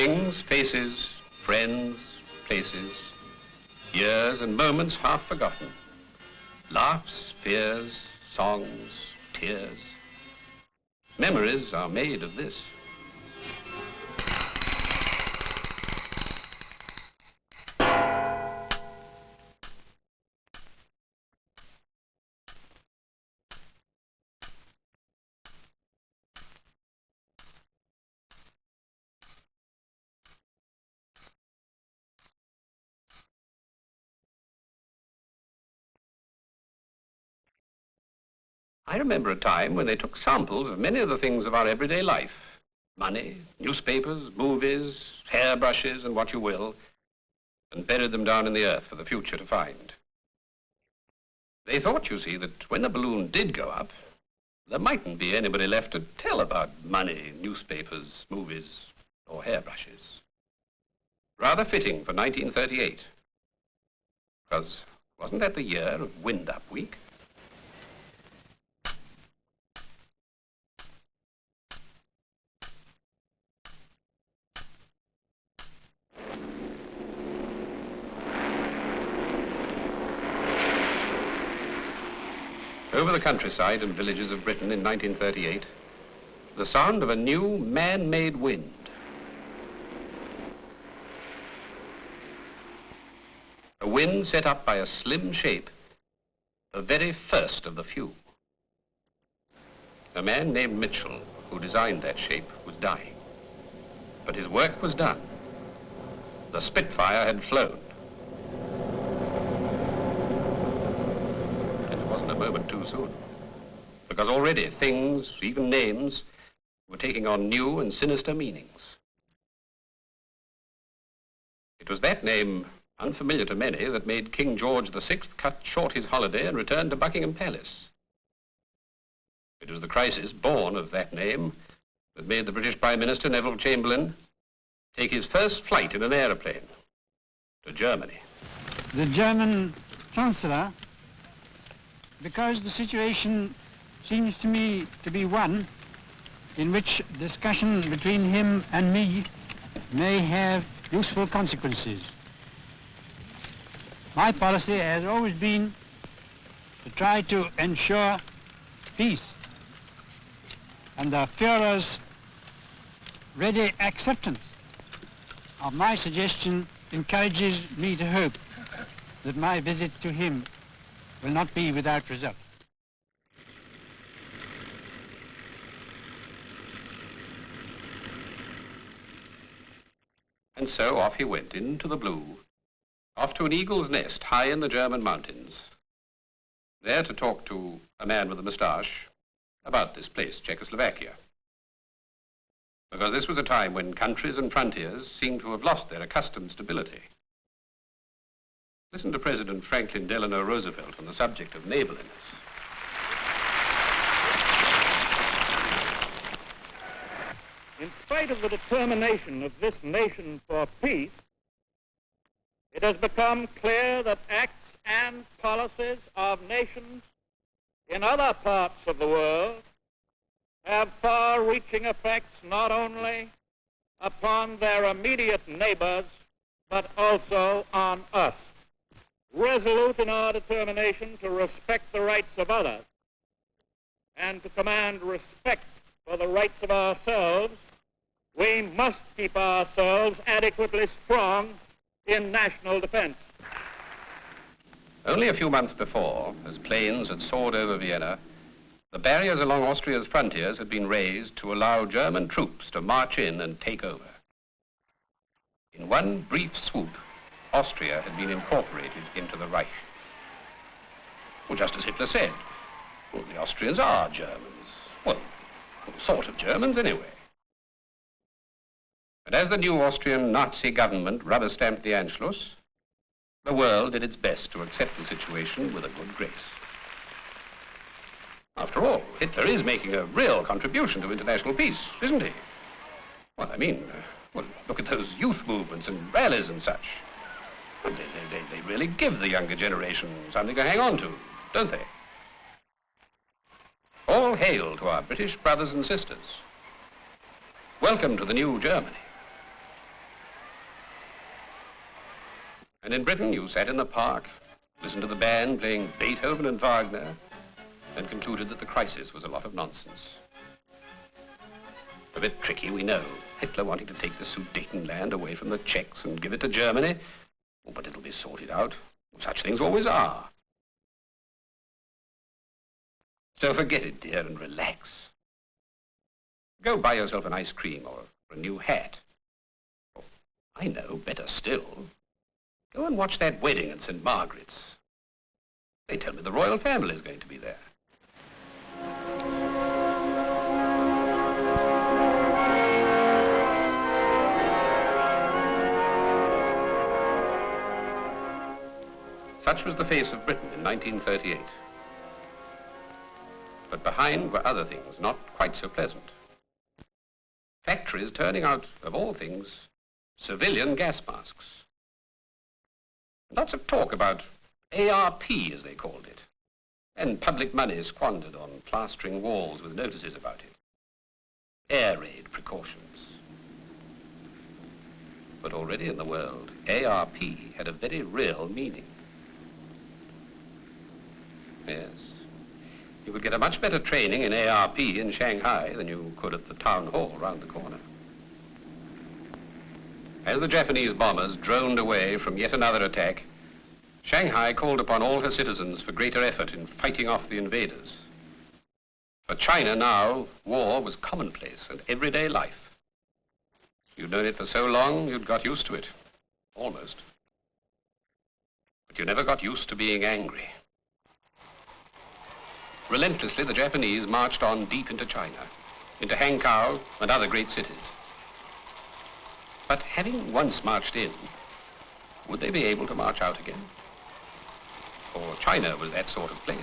Things, faces, friends, places, years and moments half forgotten. Laughs, fears, songs, tears. Memories are made of this. I remember a time when they took samples of many of the things of our everyday life. Money, newspapers, movies, hairbrushes, and what you will, and buried them down in the earth for the future to find. They thought, you see, that when the balloon did go up, there mightn't be anybody left to tell about money, newspapers, movies, or hairbrushes. Rather fitting for 1938, because wasn't that the year of Wind-Up Week? Over the countryside and villages of Britain in 1938, the sound of a new man-made wind. A wind set up by a slim shape, the very first of the few. A man named Mitchell, who designed that shape, was dying. But his work was done. The Spitfire had flown. A moment too soon, because already things, even names, were taking on new and sinister meanings. It was that name, unfamiliar to many, that made King George VI cut short his holiday and return to Buckingham Palace. It was the crisis born of that name that made the British Prime Minister, Neville Chamberlain, take his first flight in an aeroplane to Germany. The German Chancellor, because the situation seems to me to be one in which discussion between him and me may have useful consequences. My policy has always been to try to ensure peace, and the Führer's ready acceptance of my suggestion encourages me to hope that my visit to him will not be without result. And so off he went into the blue, off to an eagle's nest high in the German mountains, there to talk to a man with a moustache about this place, Czechoslovakia. Because this was a time when countries and frontiers seemed to have lost their accustomed stability. Listen to President Franklin Delano Roosevelt on the subject of neighborliness. In spite of the determination of this nation for peace, it has become clear that acts and policies of nations in other parts of the world have far-reaching effects not only upon their immediate neighbors, but also on us. Resolute in our determination to respect the rights of others and to command respect for the rights of ourselves, we must keep ourselves adequately strong in national defense. Only a few months before, as planes had soared over Vienna, the barriers along Austria's frontiers had been raised to allow German troops to march in and take over. In one brief swoop, Austria had been incorporated into the Reich. Well, just as Hitler said, well, the Austrians are Germans. Well, sort of Germans anyway. And as the new Austrian Nazi government rubber-stamped the Anschluss, the world did its best to accept the situation with a good grace. After all, Hitler is making a real contribution to international peace, isn't he? Well, I mean, well, look at those youth movements and rallies and such. Well, they really give the younger generation something to hang on to, don't they? All hail to our British brothers and sisters. Welcome to the new Germany. And in Britain, you sat in the park, listened to the band playing Beethoven and Wagner, and concluded that the crisis was a lot of nonsense. A bit tricky, we know. Hitler wanting to take the Sudetenland away from the Czechs and give it to Germany. Oh, but it'll be sorted out. Such things always are. So forget it, dear, and relax. Go buy yourself an ice cream or a new hat. Or, I know, better still, go and watch that wedding at St. Margaret's. They tell me the royal family is going to be there. Such was the face of Britain in 1938. But behind were other things, not quite so pleasant. Factories turning out, of all things, civilian gas masks. Lots of talk about ARP, as they called it, and public money squandered on plastering walls with notices about it. Air raid precautions. But already in the world, ARP had a very real meaning. Yes. You could get a much better training in ARP in Shanghai than you could at the town hall round the corner. As the Japanese bombers droned away from yet another attack, Shanghai called upon all her citizens for greater effort in fighting off the invaders. For China now, war was commonplace and everyday life. You'd known it for so long, you'd got used to it. Almost. But you never got used to being angry. Relentlessly, the Japanese marched on deep into China, into Hankow and other great cities. But having once marched in, would they be able to march out again? For China was that sort of place.